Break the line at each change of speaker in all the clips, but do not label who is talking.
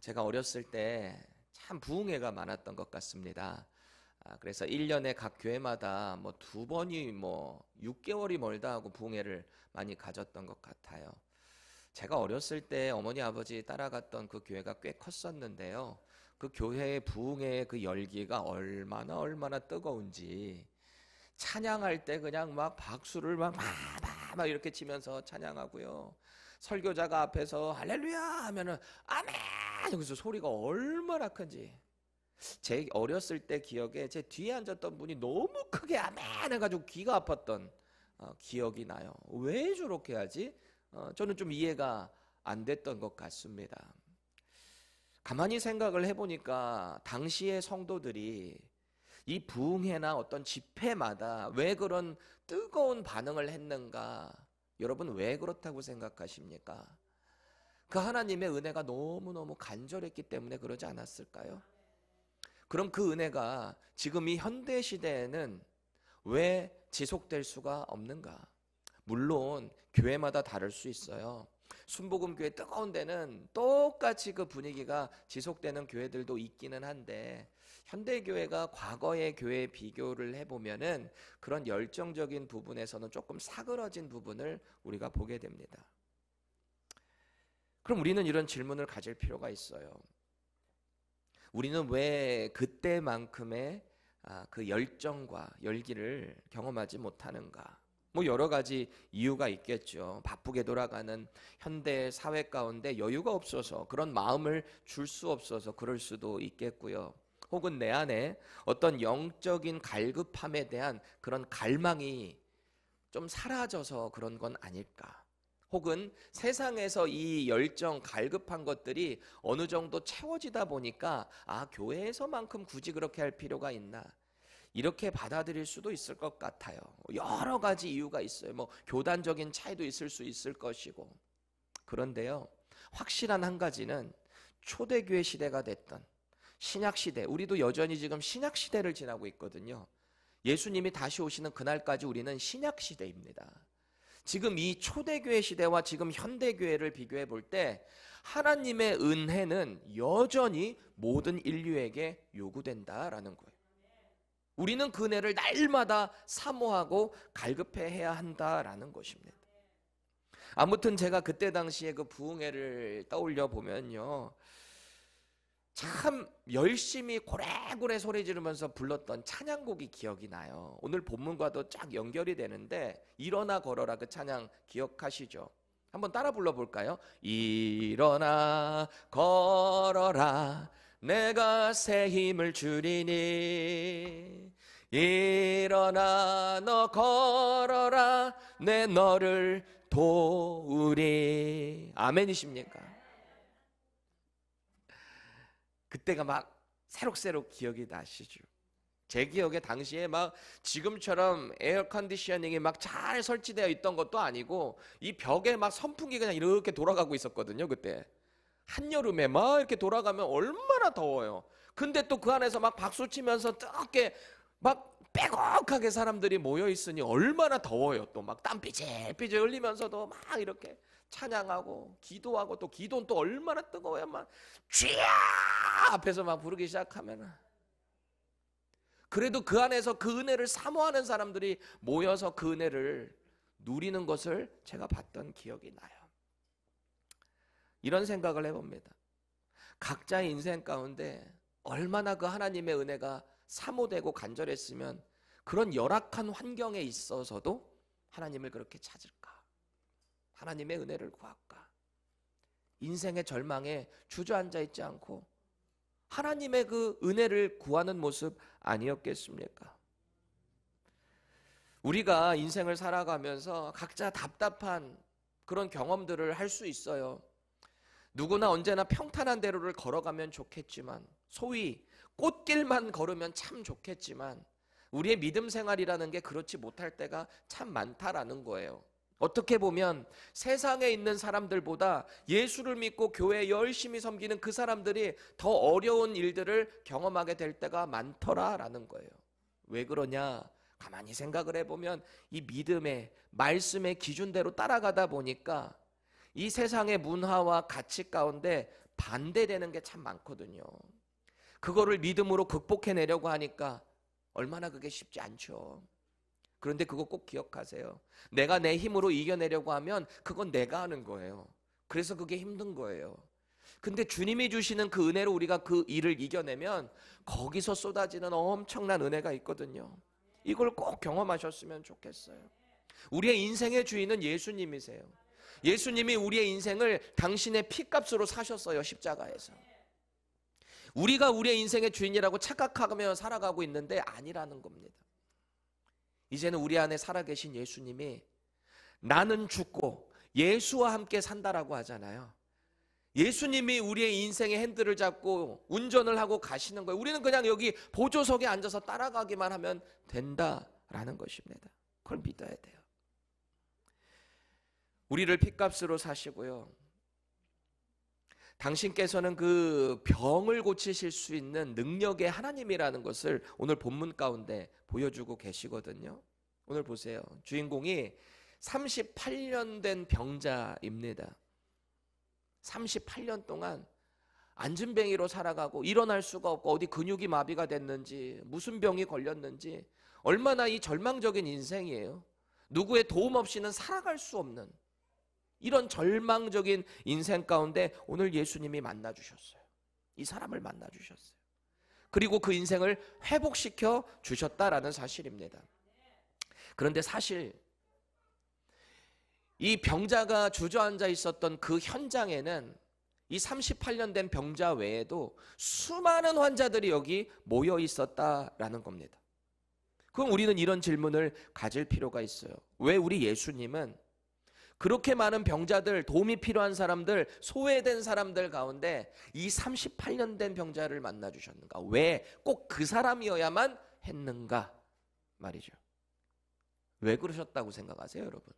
제가 어렸을 때 참 부흥회가 많았던 것 같습니다. 그래서 1년에 각 교회마다 뭐 2번이 6개월이 멀다 하고 부흥회를 많이 가졌던 것 같아요. 제가 어렸을 때 어머니 아버지 따라갔던 그 교회가 꽤 컸었는데요. 그 교회의 부흥회의 그 열기가 얼마나 뜨거운지, 찬양할 때 그냥 막 박수를 막 이렇게 치면서 찬양하고요. 설교자가 앞에서 할렐루야 하면은 아멘! 여기서 소리가 얼마나 큰지. 제 어렸을 때 기억에 제 뒤에 앉았던 분이 너무 크게 아멘 해가지고 귀가 아팠던 기억이 나요. 왜 저렇게 하지? 저는 좀 이해가 안 됐던 것 같습니다. 가만히 생각을 해보니까 당시의 성도들이 이 부흥회나 어떤 집회마다 왜 그런 뜨거운 반응을 했는가? 여러분 왜 그렇다고 생각하십니까? 그 하나님의 은혜가 너무너무 간절했기 때문에 그러지 않았을까요? 그럼 그 은혜가 지금 이 현대 시대에는 왜 지속될 수가 없는가? 물론 교회마다 다를 수 있어요. 순복음교회 뜨거운 데는 똑같이 그 분위기가 지속되는 교회들도 있기는 한데, 현대교회가 과거의 교회에 비교를 해보면은 그런 열정적인 부분에서는 조금 사그러진 부분을 우리가 보게 됩니다. 그럼 우리는 이런 질문을 가질 필요가 있어요. 우리는 왜 그때만큼의 그 열정과 열기를 경험하지 못하는가? 여러 가지 이유가 있겠죠. 바쁘게 돌아가는 현대 사회 가운데 여유가 없어서, 그런 마음을 줄 수 없어서 그럴 수도 있겠고요. 혹은 내 안에 어떤 영적인 갈급함에 대한 그런 갈망이 좀 사라져서 그런 건 아닐까? 혹은 세상에서 이 열정, 갈급한 것들이 어느 정도 채워지다 보니까 교회에서만큼 굳이 그렇게 할 필요가 있나? 이렇게 받아들일 수도 있을 것 같아요. 여러 가지 이유가 있어요. 교단적인 차이도 있을 수 있을 것이고. 그런데요, 확실한 한 가지는 초대교회 시대가 됐던 신약시대, 우리도 여전히 지금 신약시대를 지나고 있거든요. 예수님이 다시 오시는 그날까지 우리는 신약시대입니다. 지금 이 초대교회 시대와 지금 현대교회를 비교해 볼 때 하나님의 은혜는 여전히 모든 인류에게 요구된다라는 거예요. 우리는 그 은혜를 날마다 사모하고 갈급해해야 한다라는 것입니다. 아무튼 제가 그때 당시에 그 부흥회를 떠올려 보면요, 참 열심히 고래고래 소리 지르면서 불렀던 찬양곡이 기억이 나요. 오늘 본문과도 쫙 연결이 되는데, 일어나 걸어라, 그 찬양 기억하시죠? 한번 따라 불러볼까요? 일어나 걸어라, 내가 새 힘을 주리니. 일어나 너 걸어라, 내 너를 도우리. 아멘이십니까? 그때가 막 새록새록 기억이 나시죠? 제 기억에 당시에 막 지금처럼 에어 컨디셔닝이 막 잘 설치되어 있던 것도 아니고, 이 벽에 막 선풍기가 그냥 이렇게 돌아가고 있었거든요. 그때 한여름에 막 이렇게 돌아가면 얼마나 더워요. 근데 또 그 안에서 막 박수 치면서 뜨겁게 막 빼곡하게 사람들이 모여 있으니 얼마나 더워요. 또 막 땀 삐질삐질 흘리면서도 막 이렇게 찬양하고 기도하고, 또 기도는 또 얼마나 뜨거워요. 막 주야 앞에서 막 부르기 시작하면은, 그래도 그 안에서 그 은혜를 사모하는 사람들이 모여서 그 은혜를 누리는 것을 제가 봤던 기억이 나요. 이런 생각을 해봅니다. 각자의 인생 가운데 얼마나 그 하나님의 은혜가 사모되고 간절했으면 그런 열악한 환경에 있어서도 하나님을 그렇게 찾을까? 하나님의 은혜를 구할까? 인생의 절망에 주저앉아 있지 않고 하나님의 그 은혜를 구하는 모습 아니었겠습니까? 우리가 인생을 살아가면서 각자 답답한 그런 경험들을 할 수 있어요. 누구나 언제나 평탄한 대로를 걸어가면 좋겠지만, 소위 꽃길만 걸으면 참 좋겠지만, 우리의 믿음 생활이라는 게 그렇지 못할 때가 참 많다라는 거예요. 어떻게 보면 세상에 있는 사람들보다 예수를 믿고 교회에 열심히 섬기는 그 사람들이 더 어려운 일들을 경험하게 될 때가 많더라라는 거예요. 왜 그러냐? 가만히 생각을 해보면 이 믿음의 말씀의 기준대로 따라가다 보니까 이 세상의 문화와 가치 가운데 반대되는 게 참 많거든요. 그거를 믿음으로 극복해내려고 하니까 얼마나 그게 쉽지 않죠. 그런데 그거 꼭 기억하세요. 내가 내 힘으로 이겨내려고 하면 그건 내가 하는 거예요. 그래서 그게 힘든 거예요. 근데 주님이 주시는 그 은혜로 우리가 그 일을 이겨내면 거기서 쏟아지는 엄청난 은혜가 있거든요. 이걸 꼭 경험하셨으면 좋겠어요. 우리의 인생의 주인은 예수님이세요. 예수님이 우리의 인생을 당신의 피값으로 사셨어요. 십자가에서. 우리가 우리의 인생의 주인이라고 착각하며 살아가고 있는데 아니라는 겁니다. 이제는 우리 안에 살아계신 예수님이 나는 죽고 예수와 함께 산다라고 하잖아요. 예수님이 우리의 인생의 핸들을 잡고 운전을 하고 가시는 거예요. 우리는 그냥 여기 보조석에 앉아서 따라가기만 하면 된다라는 것입니다. 그걸 믿어야 돼요. 우리를 핏값으로 사시고요. 당신께서는 그 병을 고치실 수 있는 능력의 하나님이라는 것을 오늘 본문 가운데 보여주고 계시거든요. 오늘 보세요. 주인공이 38년 된 병자입니다. 38년 동안 안진뱅이로 살아가고 일어날 수가 없고 어디 근육이 마비가 됐는지 무슨 병이 걸렸는지 얼마나 이 절망적인 인생이에요. 누구의 도움 없이는 살아갈 수 없는 이런 절망적인 인생 가운데 오늘 예수님이 만나주셨어요. 이 사람을 만나주셨어요. 그리고 그 인생을 회복시켜 주셨다라는 사실입니다. 그런데 사실 이 병자가 주저앉아 있었던 그 현장에는 이 38년 된 병자 외에도 수많은 환자들이 여기 모여 있었다라는 겁니다. 그럼 우리는 이런 질문을 가질 필요가 있어요. 왜 우리 예수님은 그렇게 많은 병자들, 도움이 필요한 사람들, 소외된 사람들 가운데 이 38년 된 병자를 만나주셨는가? 왜 꼭 그 사람이어야만 했는가 말이죠. 왜 그러셨다고 생각하세요, 여러분?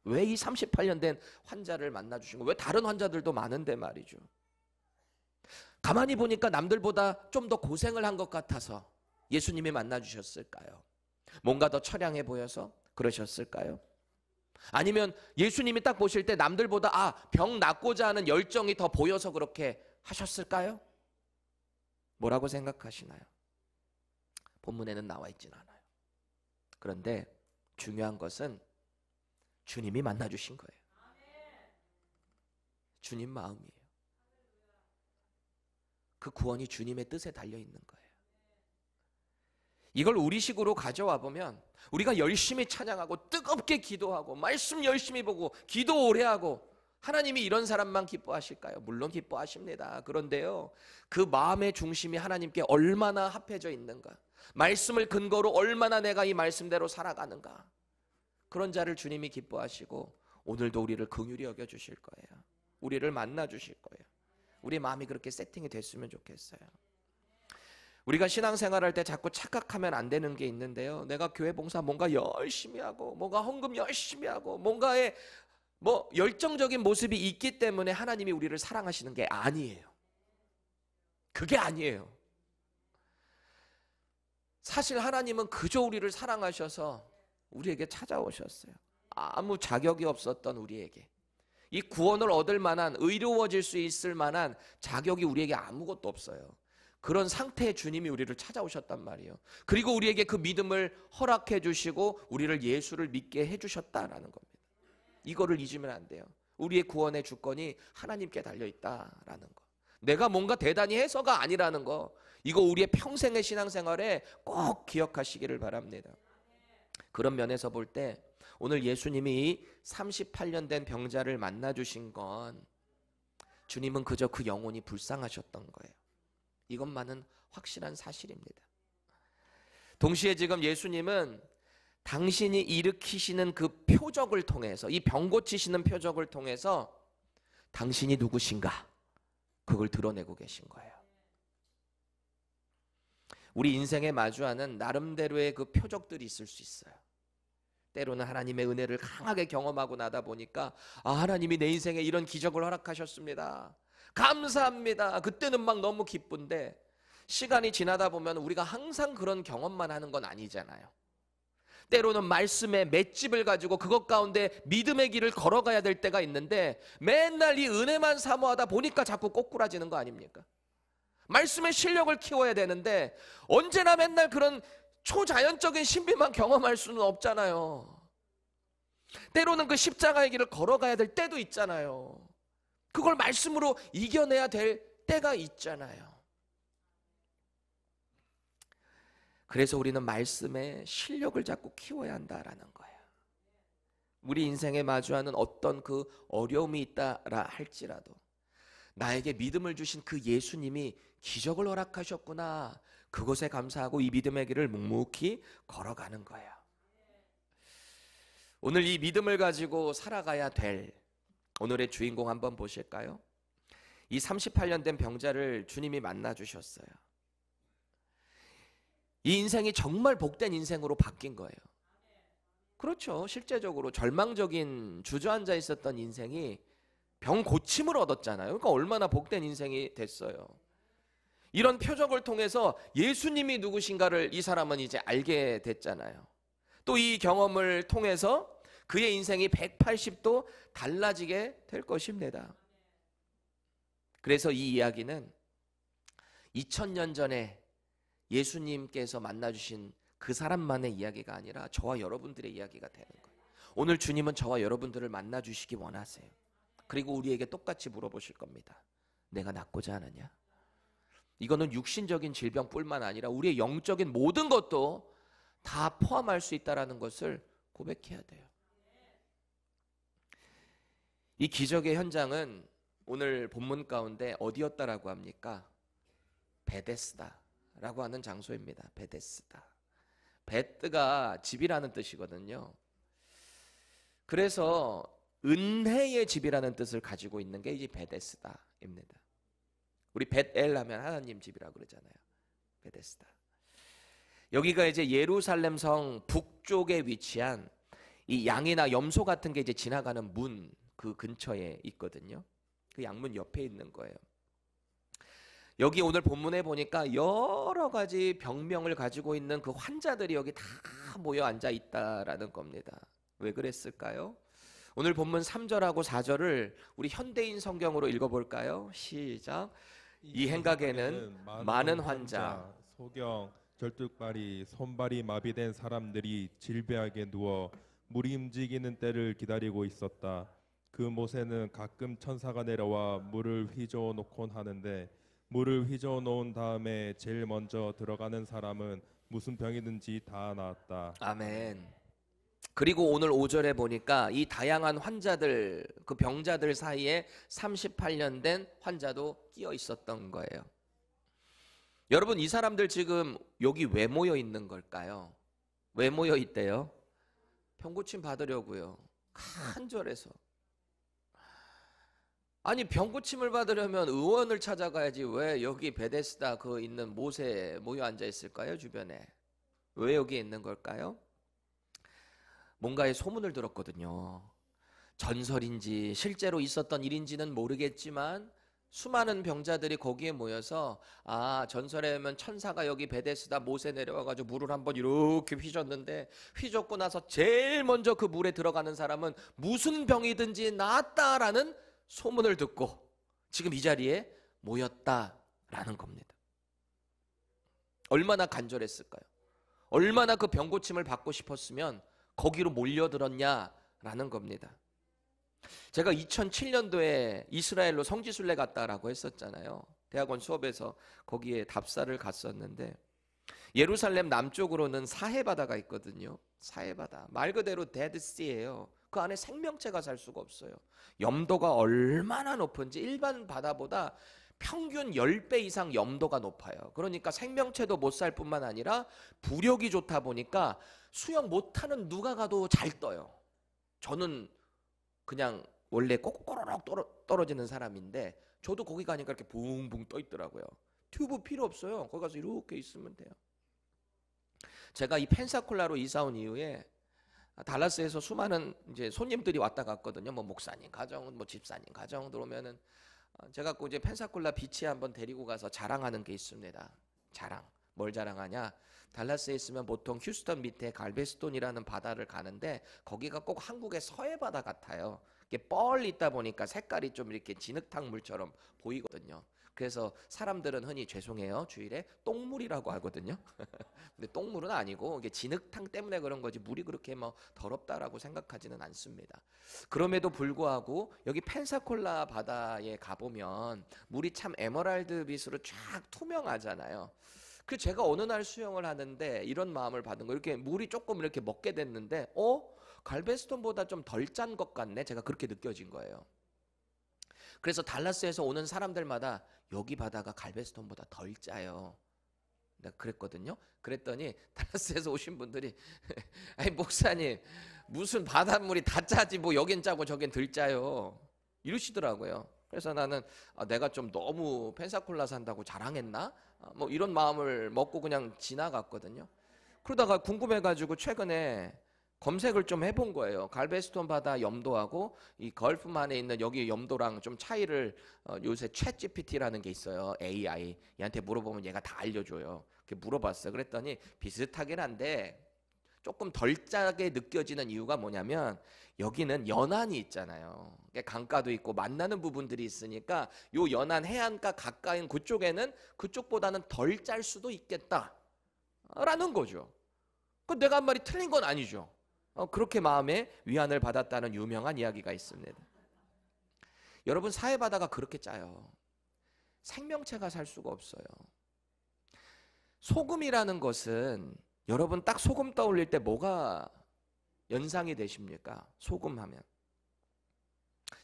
왜 이 38년 된 환자를 만나주신 거예요? 왜 다른 환자들도 많은데 말이죠. 가만히 보니까 남들보다 좀 더 고생을 한 것 같아서 예수님이 만나주셨을까요? 뭔가 더 처량해 보여서 그러셨을까요? 아니면 예수님이 딱 보실 때 남들보다 병 낫고자 하는 열정이 더 보여서 그렇게 하셨을까요? 뭐라고 생각하시나요? 본문에는 나와 있진 않아요. 그런데 중요한 것은 주님이 만나주신 거예요. 주님 마음이에요. 그 구원이 주님의 뜻에 달려있는 거예요. 이걸 우리식으로 가져와 보면 우리가 열심히 찬양하고 뜨겁게 기도하고 말씀 열심히 보고 기도 오래 하고 하나님이 이런 사람만 기뻐하실까요? 물론 기뻐하십니다. 그런데요, 그 마음의 중심이 하나님께 얼마나 합해져 있는가, 말씀을 근거로 얼마나 내가 이 말씀대로 살아가는가, 그런 자를 주님이 기뻐하시고 오늘도 우리를 긍휼히 여겨주실 거예요. 우리를 만나주실 거예요. 우리 마음이 그렇게 세팅이 됐으면 좋겠어요. 우리가 신앙생활할 때 자꾸 착각하면 안 되는 게 있는데요. 내가 교회 봉사 뭔가 열심히 하고 뭔가 헌금 열심히 하고 뭔가에 열정적인 모습이 있기 때문에 하나님이 우리를 사랑하시는 게 아니에요. 그게 아니에요. 사실 하나님은 그저 우리를 사랑하셔서 우리에게 찾아오셨어요. 아무 자격이 없었던 우리에게 이 구원을 얻을 만한, 의로워질 수 있을 만한 자격이 우리에게 아무것도 없어요. 그런 상태의 주님이 우리를 찾아오셨단 말이에요. 그리고 우리에게 그 믿음을 허락해 주시고 우리를 예수를 믿게 해 주셨다라는 겁니다. 이거를 잊으면 안 돼요. 우리의 구원의 주권이 하나님께 달려있다라는 거. 내가 뭔가 대단히 해서가 아니라는 거. 이거 우리의 평생의 신앙생활에 꼭 기억하시기를 바랍니다. 그런 면에서 볼 때 오늘 예수님이 38년 된 병자를 만나주신 건 주님은 그저 그 영혼이 불쌍하셨던 거예요. 이것만은 확실한 사실입니다. 동시에 지금 예수님은 당신이 일으키시는 그 표적을 통해서, 이 병 고치시는 표적을 통해서 당신이 누구신가, 그걸 드러내고 계신 거예요. 우리 인생에 마주하는 나름대로의 그 표적들이 있을 수 있어요. 때로는 하나님의 은혜를 강하게 경험하고 나다 보니까 하나님이 내 인생에 이런 기적을 허락하셨습니다, 감사합니다. 그때는 막 너무 기쁜데 시간이 지나다 보면 우리가 항상 그런 경험만 하는 건 아니잖아요. 때로는 말씀의 맷집을 가지고 그것 가운데 믿음의 길을 걸어가야 될 때가 있는데 맨날 이 은혜만 사모하다 보니까 자꾸 꼬꾸라지는 거 아닙니까? 말씀의 실력을 키워야 되는데 언제나 맨날 그런 초자연적인 신비만 경험할 수는 없잖아요. 때로는 그 십자가의 길을 걸어가야 될 때도 있잖아요. 그걸 말씀으로 이겨내야 될 때가 있잖아요. 그래서 우리는 말씀의 실력을 자꾸 키워야 한다라는 거예요. 우리 인생에 마주하는 어떤 그 어려움이 있다라 할지라도 나에게 믿음을 주신 그 예수님이 기적을 허락하셨구나, 그것에 감사하고 이 믿음의 길을 묵묵히 걸어가는 거예요. 오늘 이 믿음을 가지고 살아가야 될 오늘의 주인공 한번 보실까요? 이 38년 된 병자를 주님이 만나 주셨어요. 이 인생이 정말 복된 인생으로 바뀐 거예요. 그렇죠. 실제적으로 절망적인 주저앉아 있었던 인생이 병 고침을 얻었잖아요. 그러니까 얼마나 복된 인생이 됐어요. 이런 표적을 통해서 예수님이 누구신가를 이 사람은 이제 알게 됐잖아요. 또 이 경험을 통해서 그의 인생이 180도 달라지게 될 것입니다. 그래서 이 이야기는 2000년 전에 예수님께서 만나주신 그 사람만의 이야기가 아니라 저와 여러분들의 이야기가 되는 거예요. 오늘 주님은 저와 여러분들을 만나주시기 원하세요. 그리고 우리에게 똑같이 물어보실 겁니다. 내가 낫고자 하느냐? 이거는 육신적인 질병뿐만 아니라 우리의 영적인 모든 것도 다 포함할 수 있다는 것을 고백해야 돼요. 이 기적의 현장은 오늘 본문 가운데 어디였다라고 합니까? 베데스다라고 하는 장소입니다. 베데스다. 베드가 집이라는 뜻이거든요. 그래서 은혜의 집이라는 뜻을 가지고 있는 게 이 베데스다입니다. 우리 벳엘 하면 하나님 집이라고 그러잖아요. 베데스다. 여기가 이제 예루살렘 성 북쪽에 위치한 이 양이나 염소 같은 게 이제 지나가는 문 그 근처에 있거든요. 그 양문 옆에 있는 거예요. 여기 오늘 본문에 보니까 여러 가지 병명을 가지고 있는 그 환자들이 여기 다 모여 앉아 있다라는 겁니다. 왜 그랬을까요? 오늘 본문 3절하고 4절을 우리 현대인 성경으로 읽어볼까요? 시작. 이 행각에는 많은 환자,
소경, 절뚝발이, 손발이 마비된 사람들이 질비하게 누워 물이 움직이는 때를 기다리고 있었다. 그 못에는 가끔 천사가 내려와 물을 휘저어 놓곤 하는데 물을 휘저어 놓은 다음에 제일 먼저 들어가는 사람은 무슨 병이든지 다 나았다.
아멘. 그리고 오늘 5절에 보니까 이 다양한 환자들, 그 병자들 사이에 38년 된 환자도 끼어 있었던 거예요. 여러분, 이 사람들 지금 여기 왜 모여 있는 걸까요? 왜 모여 있대요? 병고침 받으려고요. 간절해서. 아니, 병고침을 받으려면 의원을 찾아가야지 왜 여기 베데스다 그 있는 못에 모여 앉아 있을까요? 주변에. 왜 여기 있는 걸까요? 뭔가의 소문을 들었거든요. 전설인지 실제로 있었던 일인지는 모르겠지만 수많은 병자들이 거기에 모여서 전설에 의하면 천사가 여기 베데스다 못에 내려와가지고 물을 한번 이렇게 휘젓는데 휘젓고 나서 제일 먼저 그 물에 들어가는 사람은 무슨 병이든지 낫다라는 소문을 듣고 지금 이 자리에 모였다라는 겁니다. 얼마나 간절했을까요? 얼마나 그 병고침을 받고 싶었으면 거기로 몰려들었냐라는 겁니다. 제가 2007년도에 이스라엘로 성지순례 갔다라고 했었잖아요. 대학원 수업에서 거기에 답사를 갔었는데 예루살렘 남쪽으로는 사해바다가 있거든요. 사해바다. 말 그대로 데드시예요. 그 안에 생명체가 살 수가 없어요. 염도가 얼마나 높은지 일반 바다보다 평균 10배 이상 염도가 높아요. 그러니까 생명체도 못 살 뿐만 아니라 부력이 좋다 보니까 수영 못하는 누가 가도 잘 떠요. 저는 그냥 원래 꼬꼬꼬록 떨어지는 사람인데 저도 거기 가니까 이렇게 붕붕 떠 있더라고요. 튜브 필요 없어요. 거기 가서 이렇게 있으면 돼요. 제가 이 펜사콜라로 이사 온 이후에 달라스에서 수많은 이제 손님들이 왔다 갔거든요. 뭐 목사님 가정, 뭐 집사님 가정 들어오면은 제가 그 이제 펜사콜라 비치에 한번 데리고 가서 자랑하는 게 있습니다. 자랑. 뭘 자랑하냐? 달라스에 있으면 보통 휴스턴 밑에 갈베스톤이라는 바다를 가는데 거기가 꼭 한국의 서해 바다 같아요. 이게 뻘 있다 보니까 색깔이 좀 이렇게 진흙탕 물처럼 보이거든요. 그래서 사람들은 흔히 죄송해요 주일에 똥물이라고 하거든요. 근데 똥물은 아니고 이게 진흙탕 때문에 그런 거지 물이 그렇게 뭐 더럽다라고 생각하지는 않습니다. 그럼에도 불구하고 여기 펜사콜라 바다에 가보면 물이 참 에메랄드빛으로 쫙 투명하잖아요. 그 제가 어느 날 수영을 하는데 이런 마음을 받은 거 이렇게 물이 조금 이렇게 먹게 됐는데 갈베스톤보다 좀 덜 짠 것 같네. 제가 그렇게 느껴진 거예요. 그래서 달라스에서 오는 사람들마다 여기 바다가 갈베스톤보다 덜 짜요. 내가 그랬거든요. 그랬더니 달라스에서 오신 분들이 아니 목사님 무슨 바닷물이 다 짜지 뭐 여긴 짜고 저긴 덜 짜요 이러시더라고요. 그래서 나는 내가 좀 너무 펜사콜라 산다고 자랑했나? 뭐 이런 마음을 먹고 그냥 지나갔거든요. 그러다가 궁금해가지고 최근에 검색을 좀 해본 거예요. 갈베스톤 바다 염도하고 이 걸프만에 있는 여기 염도랑 좀 차이를 요새 챗 GPT라는 게 있어요. AI 얘한테 물어보면 얘가 다 알려줘요. 이렇게 물어봤어요. 그랬더니 비슷하긴 한데 조금 덜 짜게 느껴지는 이유가 뭐냐면 여기는 연안이 있잖아요. 강가도 있고 만나는 부분들이 있으니까 요 연안 해안가 가까인 그쪽에는 그쪽보다는 덜 짤 수도 있겠다라는 거죠. 그 내가 한 말이 틀린 건 아니죠. 그렇게 마음에 위안을 받았다는 유명한 이야기가 있습니다. 여러분 사해 바다가 그렇게 짜요. 생명체가 살 수가 없어요. 소금이라는 것은 여러분 딱 소금 떠올릴 때 뭐가 연상이 되십니까? 소금 하면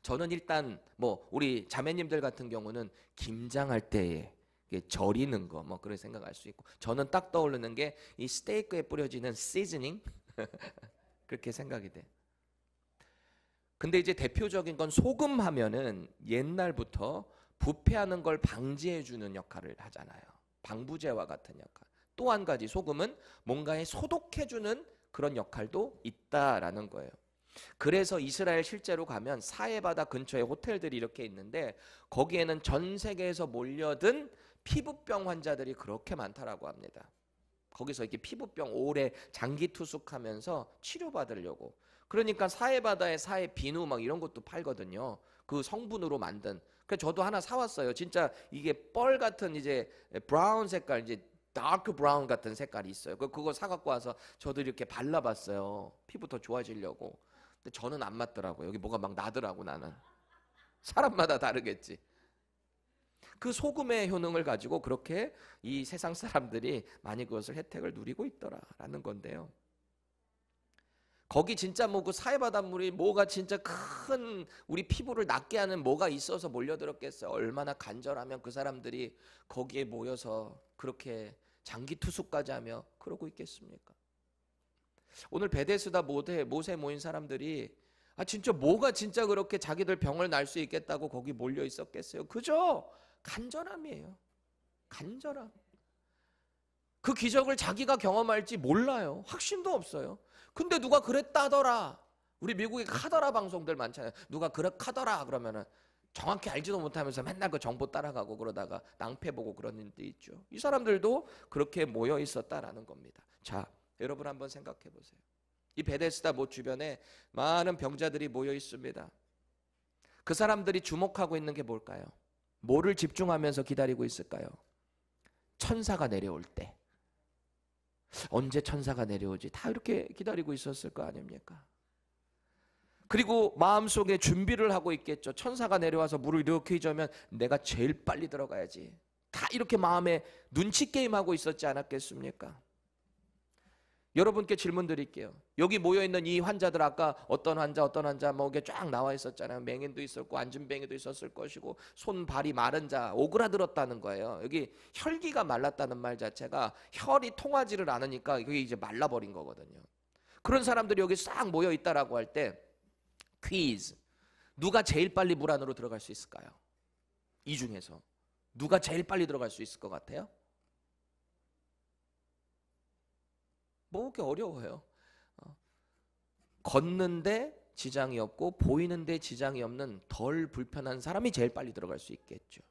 저는 일단 뭐 우리 자매님들 같은 경우는 김장할 때에 절이는 거 뭐 그런 생각할 수 있고 저는 딱 떠오르는 게 이 스테이크에 뿌려지는 시즈닝 그렇게 생각이 돼. 근데 이제 대표적인 건 소금 하면은 옛날부터 부패하는 걸 방지해 주는 역할을 하잖아요. 방부제와 같은 역할. 또 한 가지 소금은 뭔가에 소독해 주는 그런 역할도 있다라는 거예요. 그래서 이스라엘 실제로 가면 사해바다 근처에 호텔들이 이렇게 있는데 거기에는 전 세계에서 몰려든 피부병 환자들이 그렇게 많다라고 합니다. 거기서 이렇게 피부병 오래 장기 투숙하면서 치료받으려고. 그러니까 사해바다에 사해 비누 막 이런 것도 팔거든요. 그 성분으로 만든. 그래서 저도 하나 사왔어요. 진짜 이게 뻘 같은 이제 브라운 색깔 이제 다크 브라운 같은 색깔이 있어요. 그거 사갖고 와서 저도 이렇게 발라봤어요. 피부 더 좋아지려고. 근데 저는 안 맞더라고요. 여기 뭐가 막 나더라고 나는. 사람마다 다르겠지. 그 소금의 효능을 가지고 그렇게 이 세상 사람들이 많이 그것을 혜택을 누리고 있더라라는 건데요. 거기 진짜 뭐 그 사해 바닷물이 뭐가 진짜 큰 우리 피부를 낫게 하는 뭐가 있어서 몰려들었겠어요. 얼마나 간절하면 그 사람들이 거기에 모여서 그렇게 장기 투숙까지 하며 그러고 있겠습니까? 오늘 베데스다 못에 모인 사람들이 진짜 뭐가 진짜 그렇게 자기들 병을 날 수 있겠다고 거기 몰려 있었겠어요? 그죠? 간절함이에요. 간절함. 그 기적을 자기가 경험할지 몰라요. 확신도 없어요. 근데 누가 그랬다더라. 우리 미국에 카더라 방송들 많잖아요. 누가 그렇다더라 그러면은 정확히 알지도 못하면서 맨날 그 정보 따라가고 그러다가 낭패 보고 그런 일도 있죠. 이 사람들도 그렇게 모여 있었다라는 겁니다. 자, 여러분 한번 생각해 보세요. 이 베데스다 못 주변에 많은 병자들이 모여 있습니다. 그 사람들이 주목하고 있는 게 뭘까요? 뭐를 집중하면서 기다리고 있을까요? 천사가 내려올 때. 언제 천사가 내려오지? 다 이렇게 기다리고 있었을 거 아닙니까? 그리고 마음속에 준비를 하고 있겠죠. 천사가 내려와서 물을 이렇게 휘저으면 내가 제일 빨리 들어가야지. 다 이렇게 마음에 눈치 게임하고 있었지 않았겠습니까? 여러분께 질문 드릴게요. 여기 모여있는 이 환자들 아까 어떤 환자 뭐 이게 쫙 나와 있었잖아요. 맹인도 있었고 안진뱅이도 있었을 것이고 손 발이 마른 자 오그라들었다는 거예요. 여기 혈기가 말랐다는 말 자체가 혈이 통하지를 않으니까 그게 이제 말라버린 거거든요. 그런 사람들이 여기 싹 모여있다라고 할 때 퀴즈. 누가 제일 빨리 물 안으로 들어갈 수 있을까요? 이 중에서 누가 제일 빨리 들어갈 수 있을 것 같아요? 뭐 그렇게 어려워요. 걷는데 지장이 없고 보이는데 지장이 없는 덜 불편한 사람이 제일 빨리 들어갈 수 있겠죠.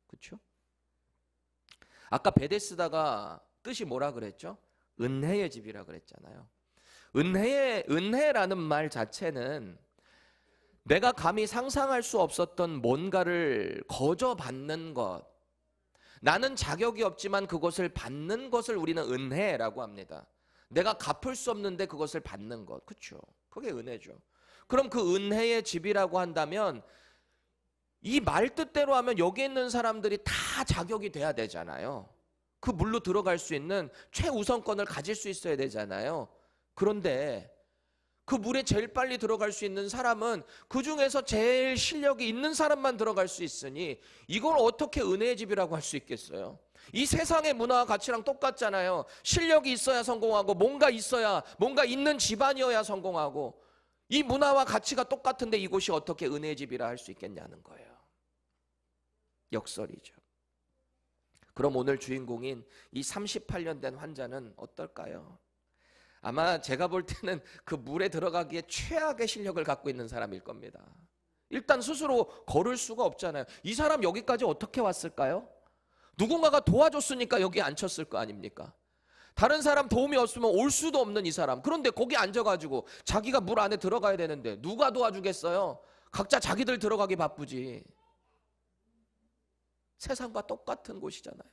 그렇죠? 아까 베데스다가 뜻이 뭐라 그랬죠? 은혜의 집이라 그랬잖아요. 은혜라는 말 자체는 내가 감히 상상할 수 없었던 뭔가를 거저 받는 것, 나는 자격이 없지만 그것을 받는 것을 우리는 은혜라고 합니다. 내가 갚을 수 없는데 그것을 받는 것, 그렇죠? 그게 은혜죠. 그럼 그 은혜의 집이라고 한다면 이 말 뜻대로 하면 여기 있는 사람들이 다 자격이 돼야 되잖아요. 그 물로 들어갈 수 있는 최우선권을 가질 수 있어야 되잖아요. 그런데 그 물에 제일 빨리 들어갈 수 있는 사람은 그 중에서 제일 실력이 있는 사람만 들어갈 수 있으니 이걸 어떻게 은혜의 집이라고 할 수 있겠어요? 이 세상의 문화와 가치랑 똑같잖아요. 실력이 있어야 성공하고 뭔가 있어야, 뭔가 있는 집안이어야 성공하고, 이 문화와 가치가 똑같은데 이곳이 어떻게 은혜의 집이라 할 수 있겠냐는 거예요. 역설이죠. 그럼 오늘 주인공인 이 38년 된 환자는 어떨까요? 아마 제가 볼 때는 그 물에 들어가기에 최악의 실력을 갖고 있는 사람일 겁니다. 일단 스스로 걸을 수가 없잖아요. 이 사람 여기까지 어떻게 왔을까요? 누군가가 도와줬으니까 여기 앉혔을 거 아닙니까? 다른 사람 도움이 없으면 올 수도 없는 이 사람. 그런데 거기 앉아가지고 자기가 물 안에 들어가야 되는데 누가 도와주겠어요? 각자 자기들 들어가기 바쁘지. 세상과 똑같은 곳이잖아요.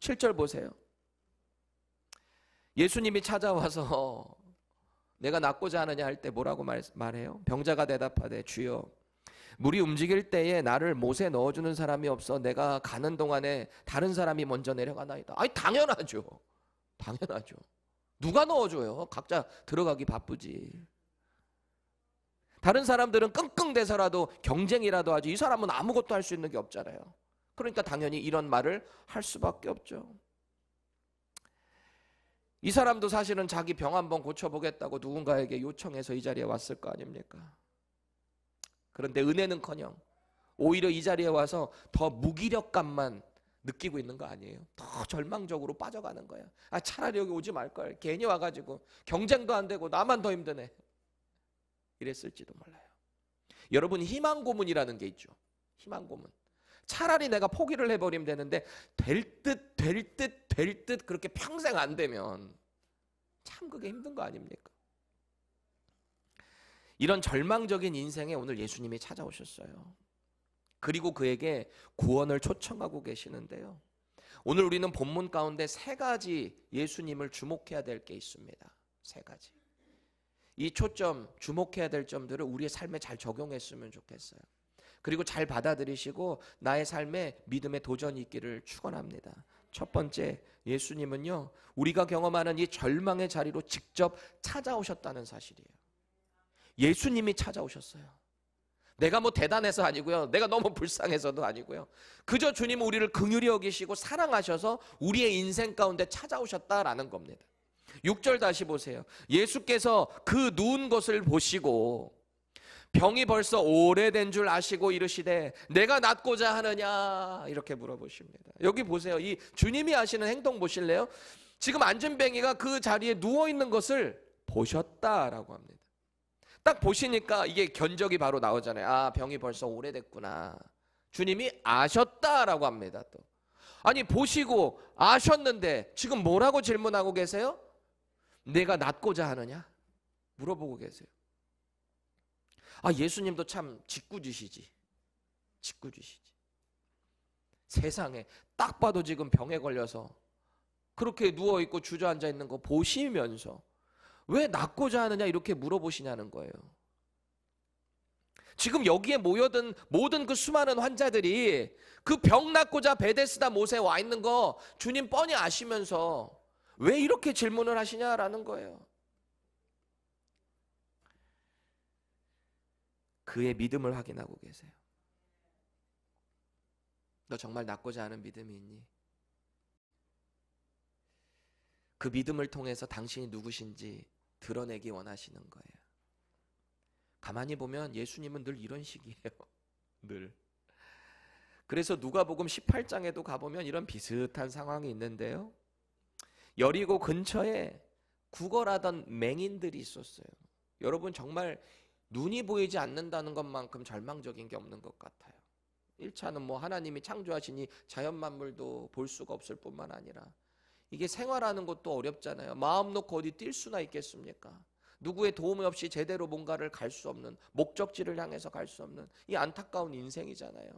7절 보세요. 예수님이 찾아와서 내가 낫고자 하느냐 할 때 뭐라고 말해요? 병자가 대답하되 주여 물이 움직일 때에 나를 못에 넣어주는 사람이 없어 내가 가는 동안에 다른 사람이 먼저 내려가나이다. 아니 당연하죠. 당연하죠. 누가 넣어줘요? 각자 들어가기 바쁘지. 다른 사람들은 끙끙대서라도 경쟁이라도 하지 이 사람은 아무것도 할 수 있는 게 없잖아요. 그러니까 당연히 이런 말을 할 수밖에 없죠. 이 사람도 사실은 자기 병 한번 고쳐보겠다고 누군가에게 요청해서 이 자리에 왔을 거 아닙니까? 그런데 은혜는커녕 오히려 이 자리에 와서 더 무기력감만 느끼고 있는 거 아니에요? 더 절망적으로 빠져가는 거예요. 아 차라리 여기 오지 말걸. 괜히 와가지고 경쟁도 안 되고 나만 더 힘드네. 이랬을지도 몰라요. 여러분 희망 고문이라는 게 있죠. 희망 고문. 차라리 내가 포기를 해버리면 되는데 될 듯 그렇게 평생 안 되면 참 그게 힘든 거 아닙니까? 이런 절망적인 인생에 오늘 예수님이 찾아오셨어요. 그리고 그에게 구원을 초청하고 계시는데요. 오늘 우리는 본문 가운데 세 가지 예수님을 주목해야 될 게 있습니다. 세 가지. 이 초점, 주목해야 될 점들을 우리의 삶에 잘 적용했으면 좋겠어요. 그리고 잘 받아들이시고 나의 삶에 믿음의 도전이 있기를 축원합니다. 첫 번째, 예수님은요 우리가 경험하는 이 절망의 자리로 직접 찾아오셨다는 사실이에요. 예수님이 찾아오셨어요. 내가 뭐 대단해서 아니고요, 내가 너무 불쌍해서도 아니고요, 그저 주님은 우리를 긍휼히 여기시고 사랑하셔서 우리의 인생 가운데 찾아오셨다라는 겁니다. 6절 다시 보세요. 예수께서 그 누운 것을 보시고 병이 벌써 오래된 줄 아시고 이르시되 내가 낫고자 하느냐 이렇게 물어보십니다. 여기 보세요. 이 주님이 하시는 행동 보실래요? 지금 안진뱅이가 그 자리에 누워있는 것을 보셨다라고 합니다. 딱 보시니까 이게 견적이 바로 나오잖아요. 아 병이 벌써 오래됐구나. 주님이 아셨다라고 합니다. 또 아니 보시고 아셨는데 지금 뭐라고 질문하고 계세요? 내가 낫고자 하느냐? 물어보고 계세요. 아 예수님도 참 짓궂으시지. 세상에 딱 봐도 지금 병에 걸려서 그렇게 누워있고 주저앉아 있는 거 보시면서 왜 낫고자 하느냐 이렇게 물어보시냐는 거예요. 지금 여기에 모여든 모든 그 수많은 환자들이 그 병 낫고자 베데스다 못에 와 있는 거 주님 뻔히 아시면서 왜 이렇게 질문을 하시냐라는 거예요. 그의 믿음을 확인하고 계세요. 너 정말 낫고자 하는 믿음이 있니? 그 믿음을 통해서 당신이 누구신지 드러내기 원하시는 거예요. 가만히 보면 예수님은 늘 이런 식이에요. 늘. 그래서 누가복음 18장에도 가보면 이런 비슷한 상황이 있는데요. 여리고 근처에 구걸하던 맹인들이 있었어요. 여러분 정말 눈이 보이지 않는다는 것만큼 절망적인 게 없는 것 같아요. 1차는 뭐 하나님이 창조하시니 자연 만물도 볼 수가 없을 뿐만 아니라 이게 생활하는 것도 어렵잖아요. 마음 놓고 어디 뛸 수나 있겠습니까? 누구의 도움 없이 제대로 뭔가를 갈 수 없는, 목적지를 향해서 갈 수 없는 이 안타까운 인생이잖아요.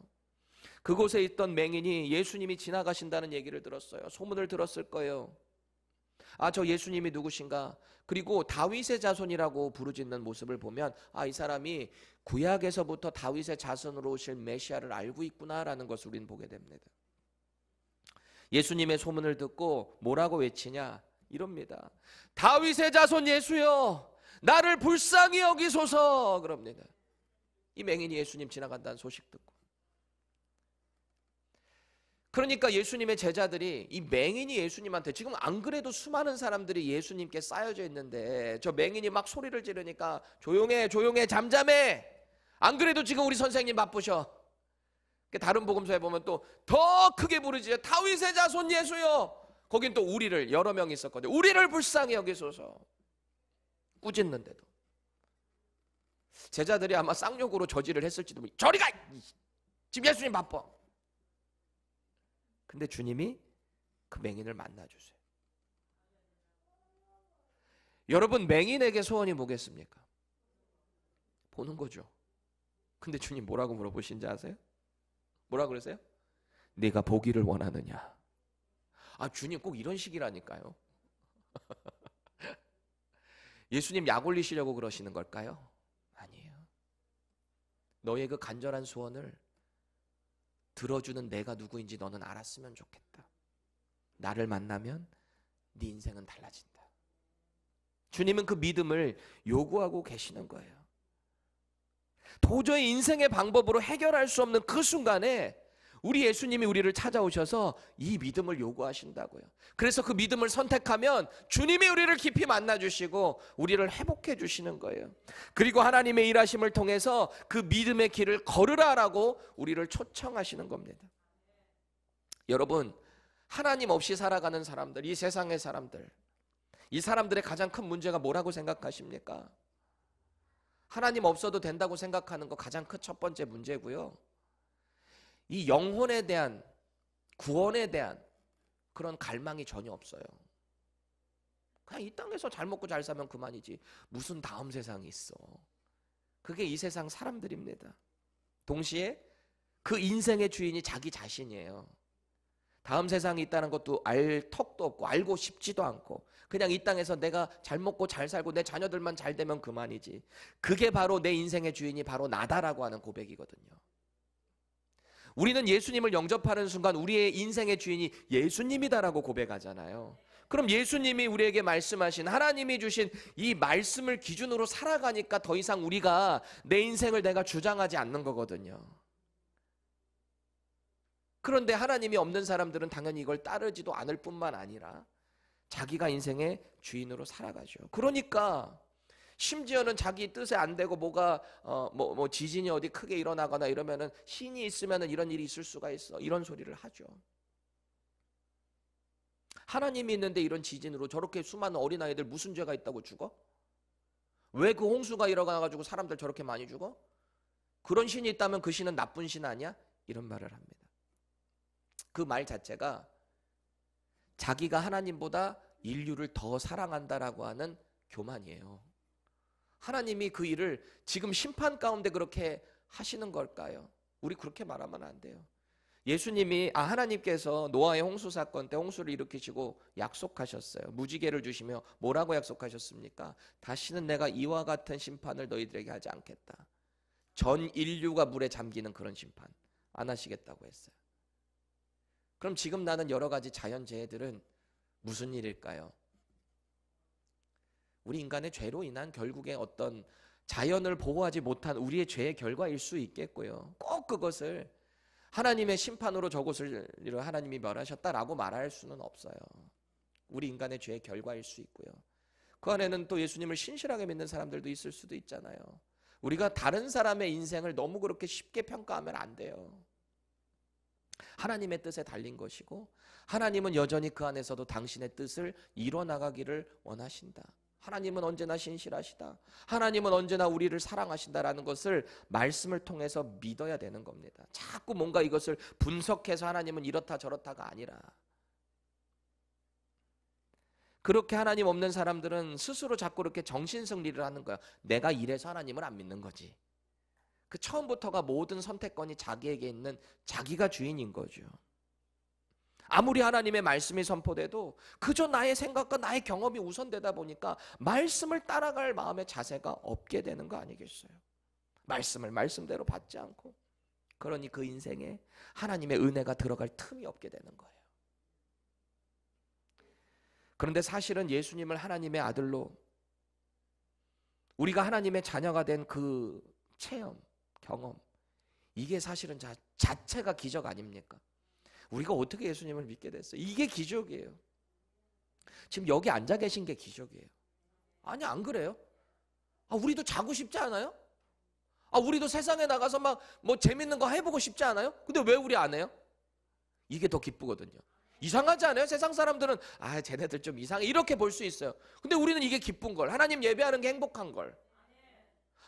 그곳에 있던 맹인이 예수님이 지나가신다는 얘기를 들었어요. 소문을 들었을 거예요. 아, 저 예수님이 누구신가? 그리고 다윗의 자손이라고 부르짖는 모습을 보면 이 사람이 구약에서부터 다윗의 자손으로 오실 메시아를 알고 있구나라는 것을 우리는 보게 됩니다. 예수님의 소문을 듣고 뭐라고 외치냐? 이럽니다. 다윗의 자손 예수여, 나를 불쌍히 여기소서. 그럽니다. 이 맹인이 예수님 지나간다는 소식 듣고. 그러니까 예수님의 제자들이 이 맹인이 예수님한테, 지금 안 그래도 수많은 사람들이 예수님께 쌓여져 있는데 저 맹인이 막 소리를 지르니까 조용해 조용해 잠잠해, 안 그래도 지금 우리 선생님 바쁘셔. 다른 복음서에 보면 또 더 크게 부르지요. 다윗의 자손 예수여. 거긴 또 우리를, 여러 명이 있었거든요. 우리를 불쌍히 여기소서. 꾸짖는데도 제자들이 아마 쌍욕으로 저지를 했을지도 모르겠어요. 저리 가! 지금 예수님 바빠. 근데 주님이 그 맹인을 만나주세요. 여러분, 맹인에게 소원이 뭐겠습니까? 보는 거죠. 근데 주님 뭐라고 물어보신지 아세요? 뭐라고 그러세요? 네가 보기를 원하느냐? 주님 꼭 이런 식이라니까요. 예수님 약 올리시려고 그러시는 걸까요? 아니에요. 너의 그 간절한 소원을 들어주는 내가 누구인지 너는 알았으면 좋겠다. 나를 만나면 네 인생은 달라진다. 주님은 그 믿음을 요구하고 계시는 거예요. 도저히 인생의 방법으로 해결할 수 없는 그 순간에 우리 예수님이 우리를 찾아오셔서 이 믿음을 요구하신다고요. 그래서 그 믿음을 선택하면 주님이 우리를 깊이 만나주시고 우리를 회복해 주시는 거예요. 그리고 하나님의 일하심을 통해서 그 믿음의 길을 걸으라라고 우리를 초청하시는 겁니다. 여러분, 하나님 없이 살아가는 사람들, 이 세상의 사람들, 이 사람들의 가장 큰 문제가 뭐라고 생각하십니까? 하나님 없어도 된다고 생각하는 거 가장 큰 첫 번째 문제고요. 이 영혼에 대한, 구원에 대한 그런 갈망이 전혀 없어요. 그냥 이 땅에서 잘 먹고 잘 사면 그만이지 무슨 다음 세상이 있어. 그게 이 세상 사람들입니다. 동시에 그 인생의 주인이 자기 자신이에요. 다음 세상이 있다는 것도 알 턱도 없고 알고 싶지도 않고 그냥 이 땅에서 내가 잘 먹고 잘 살고 내 자녀들만 잘 되면 그만이지. 그게 바로 내 인생의 주인이 바로 나다라고 하는 고백이거든요. 우리는 예수님을 영접하는 순간 우리의 인생의 주인이 예수님이다라고 고백하잖아요. 그럼 예수님이 우리에게 말씀하신, 하나님이 주신 이 말씀을 기준으로 살아가니까 더 이상 우리가 내 인생을 내가 주장하지 않는 거거든요. 그런데 하나님이 없는 사람들은 당연히 이걸 따르지도 않을 뿐만 아니라 자기가 인생의 주인으로 살아가죠. 그러니까 심지어는 자기 뜻에 안 되고 뭐가 지진이 어디 크게 일어나거나 이러면은 신이 있으면은 이런 일이 있을 수가 있어, 이런 소리를 하죠. 하나님이 있는데 이런 지진으로 저렇게 수많은 어린아이들 무슨 죄가 있다고 죽어? 왜 그 홍수가 일어나가지고 사람들 저렇게 많이 죽어? 그런 신이 있다면 그 신은 나쁜 신 아니야? 이런 말을 합니다. 그 말 자체가 자기가 하나님보다 인류를 더 사랑한다라고 하는 교만이에요. 하나님이 그 일을 지금 심판 가운데 그렇게 하시는 걸까요? 우리 그렇게 말하면 안 돼요. 예수님이, 하나님께서 노아의 홍수 사건 때 홍수를 일으키시고 약속하셨어요. 무지개를 주시며 뭐라고 약속하셨습니까? 다시는 내가 이와 같은 심판을 너희들에게 하지 않겠다. 전 인류가 물에 잠기는 그런 심판 안 하시겠다고 했어요. 그럼 지금 나는 여러 가지 자연재해들은 무슨 일일까요? 우리 인간의 죄로 인한 결국에 어떤 자연을 보호하지 못한 우리의 죄의 결과일 수 있겠고요. 꼭 그것을 하나님의 심판으로 저것을 하나님이 멸하셨다라고 말할 수는 없어요. 우리 인간의 죄의 결과일 수 있고요. 그 안에는 또 예수님을 신실하게 믿는 사람들도 있을 수도 있잖아요. 우리가 다른 사람의 인생을 너무 그렇게 쉽게 평가하면 안 돼요. 하나님의 뜻에 달린 것이고 하나님은 여전히 그 안에서도 당신의 뜻을 이뤄나가기를 원하신다. 하나님은 언제나 신실하시다. 하나님은 언제나 우리를 사랑하신다라는 것을 말씀을 통해서 믿어야 되는 겁니다. 자꾸 뭔가 이것을 분석해서 하나님은 이렇다 저렇다가 아니라, 그렇게 하나님 없는 사람들은 스스로 자꾸 이렇게 정신승리를 하는 거야. 내가 이래서 하나님을 안 믿는 거지. 그 처음부터가 모든 선택권이 자기에게 있는, 자기가 주인인 거죠. 아무리 하나님의 말씀이 선포돼도 그저 나의 생각과 나의 경험이 우선되다 보니까 말씀을 따라갈 마음의 자세가 없게 되는 거 아니겠어요? 말씀을 말씀대로 받지 않고, 그러니 그 인생에 하나님의 은혜가 들어갈 틈이 없게 되는 거예요. 그런데 사실은 예수님을 하나님의 아들로, 우리가 하나님의 자녀가 된 그 체험, 경험, 이게 사실은 자체가 기적 아닙니까? 우리가 어떻게 예수님을 믿게 됐어요? 이게 기적이에요. 지금 여기 앉아 계신 게 기적이에요. 아니, 안 그래요? 우리도 자고 싶지 않아요? 우리도 세상에 나가서 막 뭐 재밌는 거 해보고 싶지 않아요? 근데 왜 우리 안 해요? 이게 더 기쁘거든요. 이상하지 않아요? 세상 사람들은 쟤네들 좀 이상해 이렇게 볼 수 있어요. 근데 우리는 이게 기쁜 걸, 하나님 예배하는 게 행복한 걸,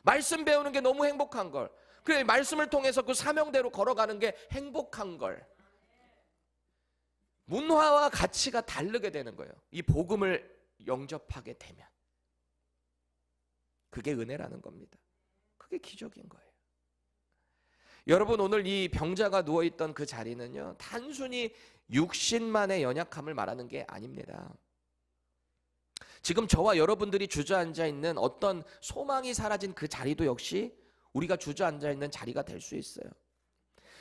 말씀 배우는 게 너무 행복한 걸, 그래 말씀을 통해서 그 사명대로 걸어가는 게 행복한 걸, 문화와 가치가 다르게 되는 거예요. 이 복음을 영접하게 되면 그게 은혜라는 겁니다. 그게 기적인 거예요. 여러분, 오늘 이 병자가 누워있던 그 자리는요, 단순히 육신만의 연약함을 말하는 게 아닙니다. 지금 저와 여러분들이 주저앉아 있는 어떤 소망이 사라진 그 자리도 역시 우리가 주저앉아 있는 자리가 될 수 있어요.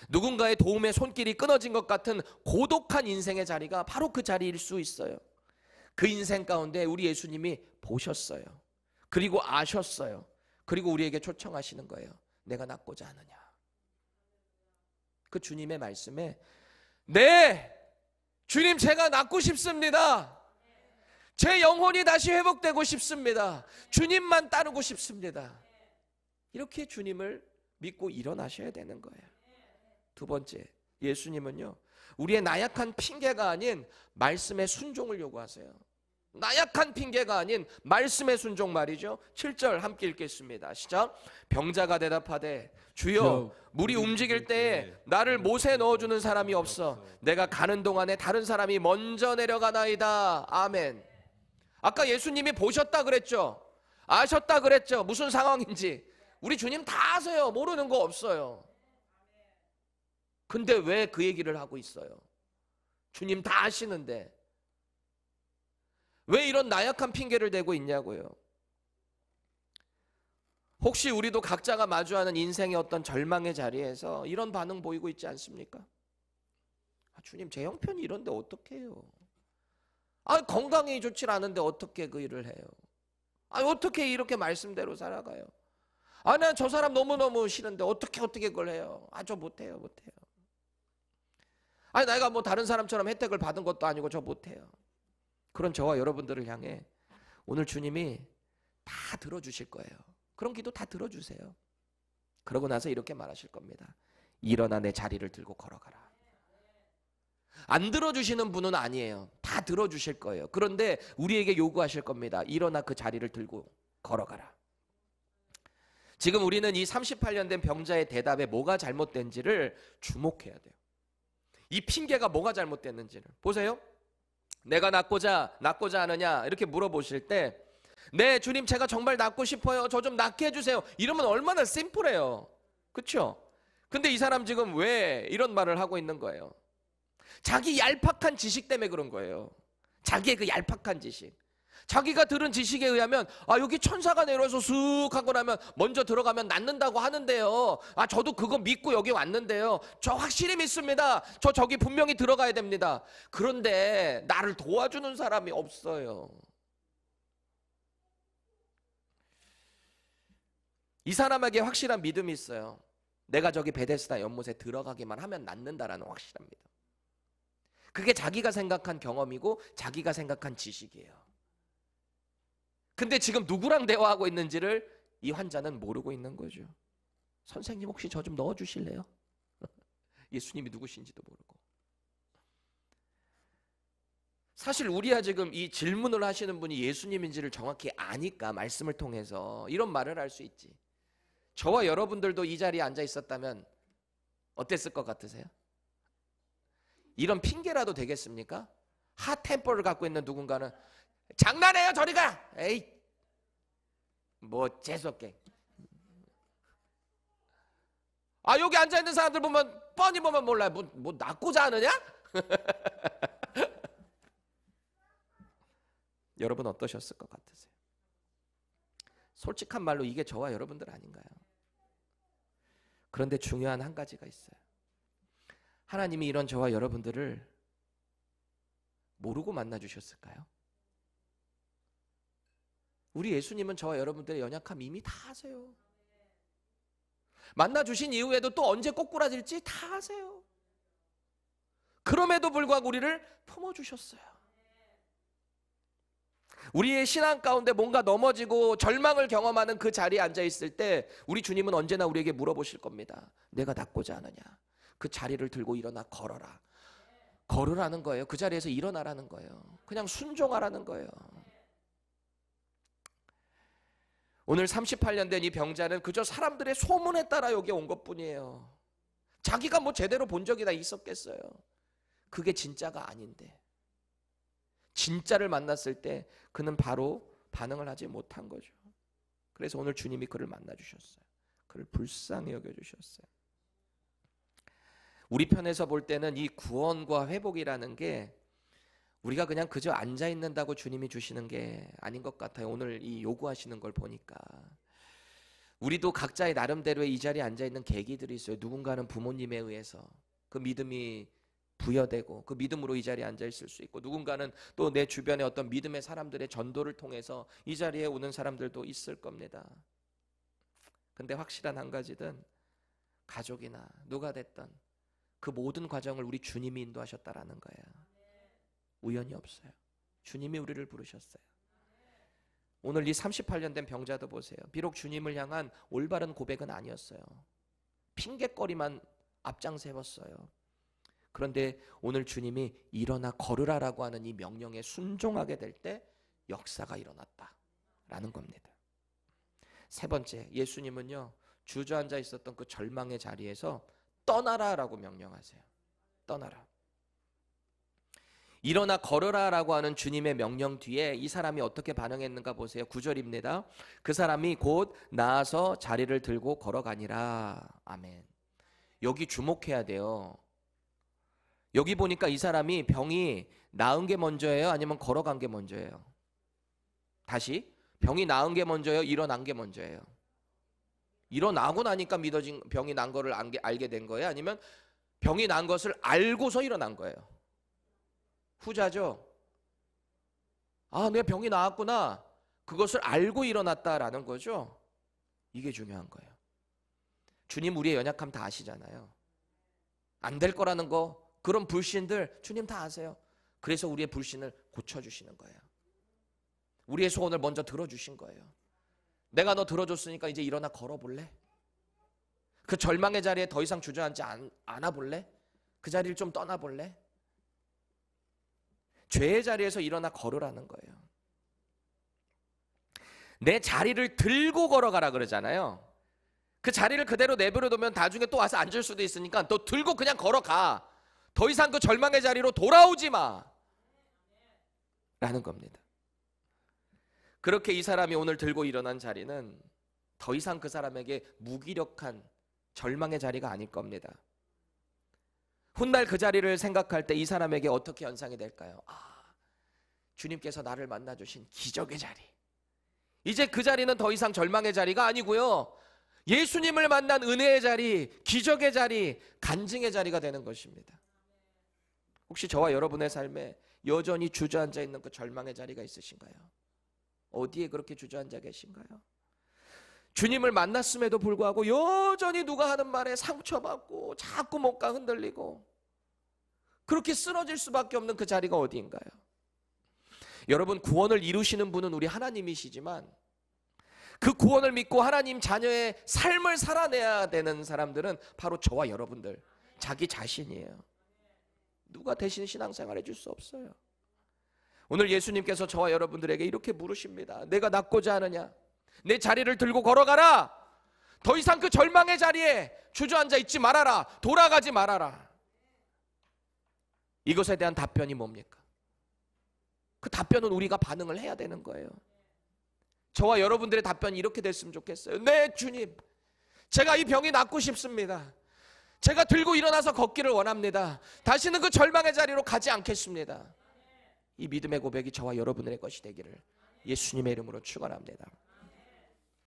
누군가의 도움의 손길이 끊어진 것 같은 고독한 인생의 자리가 바로 그 자리일 수 있어요. 그 인생 가운데 우리 예수님이 보셨어요. 그리고 아셨어요. 그리고 우리에게 초청하시는 거예요. 내가 낫고자 하느냐. 그 주님의 말씀에, 네, 주님 제가 낫고 싶습니다. 제 영혼이 다시 회복되고 싶습니다. 주님만 따르고 싶습니다. 이렇게 주님을 믿고 일어나셔야 되는 거예요. 두 번째, 예수님은요, 우리의 나약한 핑계가 아닌 말씀의 순종을 요구하세요. 나약한 핑계가 아닌 말씀의 순종 말이죠. 7절 함께 읽겠습니다. 시작. 병자가 대답하되 주여, 물이 움직일 때에 나를 못에 넣어주는 사람이 없어 내가 가는 동안에 다른 사람이 먼저 내려가나이다. 아멘. 아까 예수님이 보셨다 그랬죠. 아셨다 그랬죠. 무슨 상황인지 우리 주님 다 아세요. 모르는 거 없어요. 근데 왜 그 얘기를 하고 있어요? 주님 다 아시는데 왜 이런 나약한 핑계를 대고 있냐고요. 혹시 우리도 각자가 마주하는 인생의 어떤 절망의 자리에서 이런 반응 보이고 있지 않습니까? 주님 제 형편이 이런데 어떡해요? 건강이 좋지 않은데 어떻게 그 일을 해요? 어떻게 이렇게 말씀대로 살아가요? 난 저 사람 너무너무 싫은데 어떻게 그걸 해요? 저 못해요. 내가 뭐 다른 사람처럼 혜택을 받은 것도 아니고 저 못해요. 그런 저와 여러분들을 향해 오늘 주님이 다 들어주실 거예요. 그런 기도 다 들어주세요. 그러고 나서 이렇게 말하실 겁니다. 일어나 내 자리를 들고 걸어가라. 안 들어주시는 분은 아니에요. 다 들어주실 거예요. 그런데 우리에게 요구하실 겁니다. 일어나 그 자리를 들고 걸어가라. 지금 우리는 이 38년 된 병자의 대답에 뭐가 잘못된지를 주목해야 돼요. 이 핑계가 뭐가 잘못됐는지를 보세요. 내가 낫고자 하느냐 이렇게 물어보실 때, 네 주님 제가 정말 낫고 싶어요. 저 좀 낫게 해주세요. 이러면 얼마나 심플해요. 그렇죠? 근데 이 사람 지금 왜 이런 말을 하고 있는 거예요? 자기 얄팍한 지식 때문에 그런 거예요. 자기의 그 얄팍한 지식. 자기가 들은 지식에 의하면 여기 천사가 내려와서 쑥 하고 나면 먼저 들어가면 낫는다고 하는데요. 저도 그거 믿고 여기 왔는데요. 저 확실히 믿습니다. 저기 분명히 들어가야 됩니다. 그런데 나를 도와주는 사람이 없어요. 이 사람에게 확실한 믿음이 있어요. 내가 저기 베데스다 연못에 들어가기만 하면 낫는다라는 확실한 믿음. 그게 자기가 생각한 경험이고 자기가 생각한 지식이에요. 근데 지금 누구랑 대화하고 있는지를 이 환자는 모르고 있는 거죠. 선생님 혹시 저 좀 넣어주실래요? 예수님이 누구신지도 모르고. 사실 우리야 지금 이 질문을 하시는 분이 예수님인지를 정확히 아니까 말씀을 통해서 이런 말을 할 수 있지. 저와 여러분들도 이 자리에 앉아 있었다면 어땠을 것 같으세요? 이런 핑계라도 되겠습니까? 핫템퍼를 갖고 있는 누군가는 장난해요 저리 가! 에이 뭐 재수없게. 아 여기 앉아있는 사람들 보면 뻔히 보면 몰라요. 뭐 낳고자 하느냐? 여러분 어떠셨을 것 같으세요? 솔직한 말로 이게 저와 여러분들 아닌가요? 그런데 중요한 한 가지가 있어요. 하나님이 이런 저와 여러분들을 모르고 만나주셨을까요? 우리 예수님은 저와 여러분들의 연약함 이미 다 아세요. 만나주신 이후에도 또 언제 꼬꾸라질지 다 아세요. 그럼에도 불구하고 우리를 품어주셨어요. 우리의 신앙 가운데 뭔가 넘어지고 절망을 경험하는 그 자리에 앉아있을 때 우리 주님은 언제나 우리에게 물어보실 겁니다. 내가 낫고자 하느냐? 그 자리를 들고 일어나 걸어라. 걸으라는 거예요. 그 자리에서 일어나라는 거예요. 그냥 순종하라는 거예요. 오늘 38년 된 이 병자는 그저 사람들의 소문에 따라 여기 온 것뿐이에요. 자기가 뭐 제대로 본 적이 다 있었겠어요. 그게 진짜가 아닌데 진짜를 만났을 때 그는 바로 반응을 하지 못한 거죠. 그래서 오늘 주님이 그를 만나주셨어요. 그를 불쌍히 여겨주셨어요. 우리 편에서 볼 때는 이 구원과 회복이라는 게 우리가 그냥 그저 앉아있는다고 주님이 주시는 게 아닌 것 같아요. 오늘 이 요구하시는 걸 보니까 우리도 각자의 나름대로의 이 자리에 앉아있는 계기들이 있어요. 누군가는 부모님에 의해서 그 믿음이 부여되고 그 믿음으로 이 자리에 앉아있을 수 있고, 누군가는 또 내 주변의 어떤 믿음의 사람들의 전도를 통해서 이 자리에 오는 사람들도 있을 겁니다. 근데 확실한 한 가지는 가족이나 누가 됐던 그 모든 과정을 우리 주님이 인도하셨다라는 거예요. 우연이 없어요. 주님이 우리를 부르셨어요. 오늘 이 38년 된 병자도 보세요. 비록 주님을 향한 올바른 고백은 아니었어요. 핑계거리만 앞장세웠어요. 그런데 오늘 주님이 일어나 걸으라라고 하는 이 명령에 순종하게 될 때 역사가 일어났다라는 겁니다. 세 번째, 예수님은요 주저앉아 있었던 그 절망의 자리에서 떠나라라고 명령하세요. 떠나라. 일어나 걸으라라고 하는 주님의 명령 뒤에 이 사람이 어떻게 반응했는가 보세요. 9절입니다. 그 사람이 곧 나아서 자리를 들고 걸어가니라. 아멘. 여기 주목해야 돼요. 여기 보니까 이 사람이 병이 나은 게 먼저예요? 아니면 걸어간 게 먼저예요? 다시, 병이 나은 게 먼저예요? 일어난 게 먼저예요? 일어나고 나니까 믿어진, 병이 난 거를 알게 된 거예요? 아니면 병이 난 것을 알고서 일어난 거예요? 후자죠. 아, 내 병이 나았구나. 그것을 알고 일어났다라는 거죠. 이게 중요한 거예요. 주님 우리의 연약함 다 아시잖아요. 안 될 거라는 거, 그런 불신들 주님 다 아세요. 그래서 우리의 불신을 고쳐주시는 거예요. 우리의 소원을 먼저 들어주신 거예요. 내가 너 들어줬으니까 이제 일어나 걸어볼래? 그 절망의 자리에 더 이상 주저앉지 않아 볼래? 그 자리를 좀 떠나볼래? 죄의 자리에서 일어나 걸으라는 거예요. 내 자리를 들고 걸어가라 그러잖아요. 그 자리를 그대로 내버려두면 나중에 또 와서 앉을 수도 있으니까 너 들고 그냥 걸어가. 더 이상 그 절망의 자리로 돌아오지 마 라는 겁니다. 그렇게 이 사람이 오늘 들고 일어난 자리는 더 이상 그 사람에게 무기력한 절망의 자리가 아닐 겁니다. 훗날 그 자리를 생각할 때 이 사람에게 어떻게 연상이 될까요? 아, 주님께서 나를 만나주신 기적의 자리. 이제 그 자리는 더 이상 절망의 자리가 아니고요, 예수님을 만난 은혜의 자리, 기적의 자리, 간증의 자리가 되는 것입니다. 혹시 저와 여러분의 삶에 여전히 주저앉아 있는 그 절망의 자리가 있으신가요? 어디에 그렇게 주저앉아 계신가요? 주님을 만났음에도 불구하고 여전히 누가 하는 말에 상처받고 자꾸 못가 흔들리고 그렇게 쓰러질 수밖에 없는 그 자리가 어디인가요? 여러분, 구원을 이루시는 분은 우리 하나님이시지만 그 구원을 믿고 하나님 자녀의 삶을 살아내야 되는 사람들은 바로 저와 여러분들, 자기 자신이에요. 누가 대신 신앙생활 해줄 수 없어요. 오늘 예수님께서 저와 여러분들에게 이렇게 물으십니다. 내가 낫고자 하느냐? 내 자리를 들고 걸어가라. 더 이상 그 절망의 자리에 주저앉아 있지 말아라. 돌아가지 말아라. 이것에 대한 답변이 뭡니까? 그 답변은 우리가 반응을 해야 되는 거예요. 저와 여러분들의 답변이 이렇게 됐으면 좋겠어요. 네, 주님, 제가 이 병이 낫고 싶습니다. 제가 들고 일어나서 걷기를 원합니다. 다시는 그 절망의 자리로 가지 않겠습니다. 이 믿음의 고백이 저와 여러분의 것이 되기를 예수님의 이름으로 축원합니다.